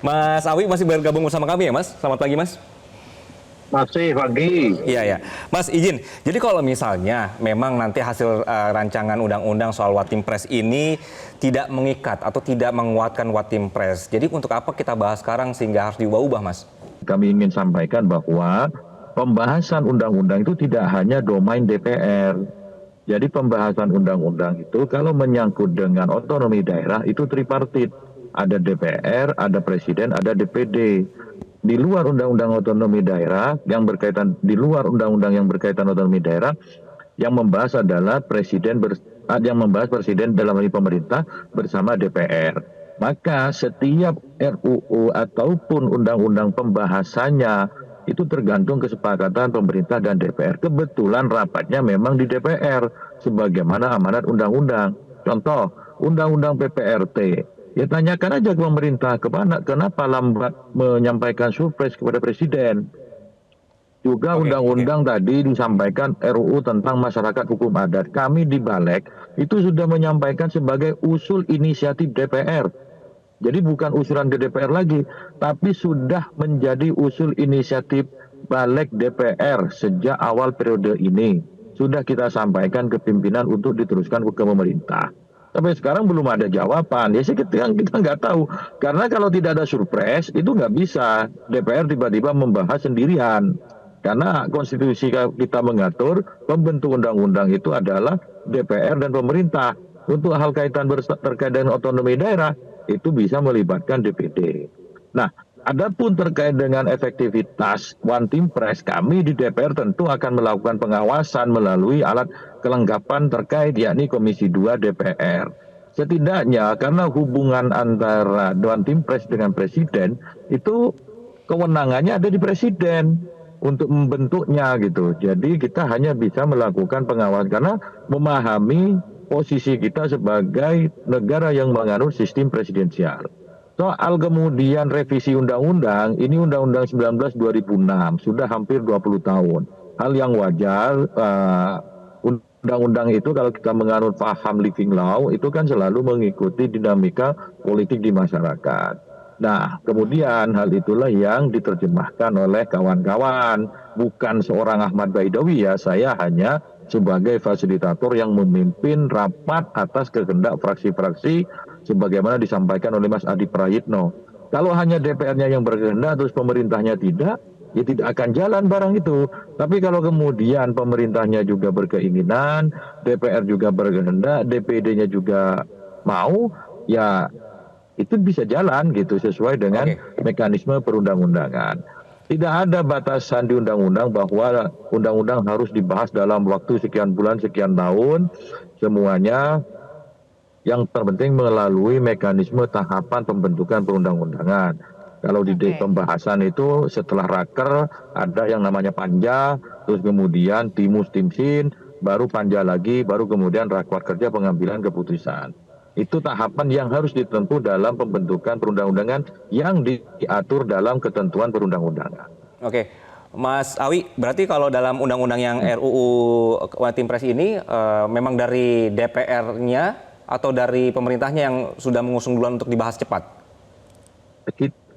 Mas Awi masih bergabung bersama kami ya, Mas? Selamat pagi, Mas. Masih pagi. Iya, ya. Mas, izin. Jadi kalau misalnya memang nanti hasil rancangan undang-undang soal Watim Pres ini tidak mengikat atau tidak menguatkan Watim Pres. Jadi untuk apa kita bahas sekarang sehingga harus diubah-ubah, Mas? Kami ingin sampaikan bahwa pembahasan undang-undang itu tidak hanya domain DPR. Jadi pembahasan undang-undang itu kalau menyangkut dengan otonomi daerah itu tripartit. Ada DPR, ada Presiden, ada DPD. Di luar undang-undang otonomi daerah yang berkaitan yang berkaitan otonomi daerah yang membahas adalah yang membahas presiden dalam hal ini pemerintah bersama DPR. Maka setiap RUU ataupun undang-undang pembahasannya itu tergantung kesepakatan pemerintah dan DPR. Kebetulan rapatnya memang di DPR sebagaimana amanat undang-undang. Contoh, undang-undang PPRT. Ya tanyakan aja ke pemerintah, kenapa lambat menyampaikan surprise kepada presiden. Juga undang-undang tadi disampaikan RUU tentang masyarakat hukum adat. Kami di Balek itu sudah menyampaikan sebagai usul inisiatif DPR. Jadi bukan usulan ke DPR lagi, tapi sudah menjadi usul inisiatif Balek DPR sejak awal periode ini. Sudah kita sampaikan ke pimpinan untuk diteruskan ke pemerintah. Sampai sekarang belum ada jawaban. Ya sih kita nggak tahu. Karena kalau tidak ada surprise itu nggak bisa DPR tiba-tiba membahas sendirian. Karena konstitusi kita mengatur pembentuk undang-undang itu adalah DPR dan pemerintah. Untuk hal terkait dengan otonomi daerah itu bisa melibatkan DPD. Nah, adapun terkait dengan efektivitas Watim Pres, kami di DPR tentu akan melakukan pengawasan melalui alat kelengkapan terkait yakni Komisi 2 DPR. Setidaknya karena hubungan antara Watim Pres dengan Presiden itu kewenangannya ada di Presiden untuk membentuknya gitu. Jadi kita hanya bisa melakukan pengawasan karena memahami posisi kita sebagai negara yang menganut sistem presidensial. Soal kemudian revisi undang-undang, ini Undang-Undang 19 2006, sudah hampir 20 tahun. Hal yang wajar, undang-undang itu kalau kita menganut paham living law, itu kan selalu mengikuti dinamika politik di masyarakat. Nah, kemudian hal itulah yang diterjemahkan oleh kawan-kawan. Bukan seorang Ahmad Baidowi ya, saya hanya sebagai fasilitator yang memimpin rapat atas kehendak fraksi-fraksi sebagaimana disampaikan oleh Mas Adi Prayitno. Kalau hanya DPR-nya yang berkehendak terus pemerintahnya tidak, ya tidak akan jalan barang itu. Tapi kalau kemudian pemerintahnya juga berkeinginan, DPR juga berkehendak, DPD-nya juga mau, ya itu bisa jalan gitu sesuai dengan mekanisme perundang-undangan. Tidak ada batasan di undang-undang bahwa undang-undang harus dibahas dalam waktu sekian bulan, sekian tahun. Semuanya yang terpenting melalui mekanisme tahapan pembentukan perundang-undangan. Kalau di pembahasan itu setelah raker ada yang namanya panja, terus kemudian timus timsin, baru panja lagi, baru kemudian rapat kerja pengambilan keputusan. Itu tahapan yang harus ditempuh dalam pembentukan perundang-undangan yang diatur dalam ketentuan perundang-undangan. Oke, Mas Awi, berarti kalau dalam undang-undang yang RUU Watim Pres ini memang dari DPR-nya atau dari pemerintahnya yang sudah mengusung duluan untuk dibahas cepat?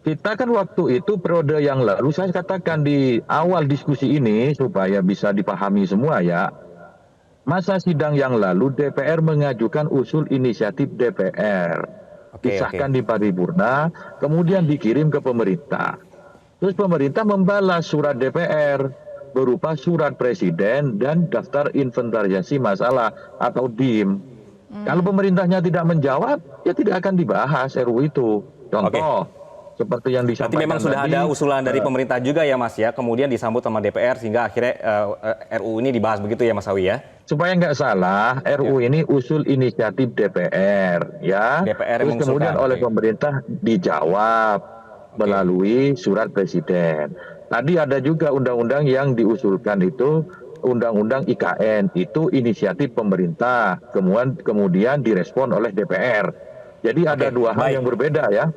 Kita kan waktu itu periode yang lalu saya katakan di awal diskusi ini supaya bisa dipahami semua ya. Masa sidang yang lalu DPR mengajukan usul inisiatif DPR. Disahkan di paripurna, kemudian dikirim ke pemerintah. Terus pemerintah membalas surat DPR berupa surat presiden dan daftar inventarisasi masalah atau DIM. Kalau pemerintahnya tidak menjawab, ya tidak akan dibahas RUU itu. Contoh, seperti yang disampaikan berarti memang sudah tadi, ada usulan dari pemerintah juga ya Mas ya, kemudian disambut sama DPR sehingga akhirnya RUU ini dibahas begitu ya Mas Awi ya? Supaya nggak salah, RUU ini usul inisiatif DPR, ya. DPR Terus kemudian oleh pemerintah dijawab melalui surat presiden. Tadi ada juga undang-undang yang diusulkan itu undang-undang IKN, itu inisiatif pemerintah, kemudian direspon oleh DPR. Jadi ada dua hal yang berbeda ya.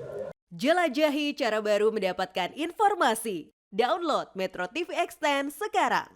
Jelajahi cara baru mendapatkan informasi. Download Metro TV Extend sekarang.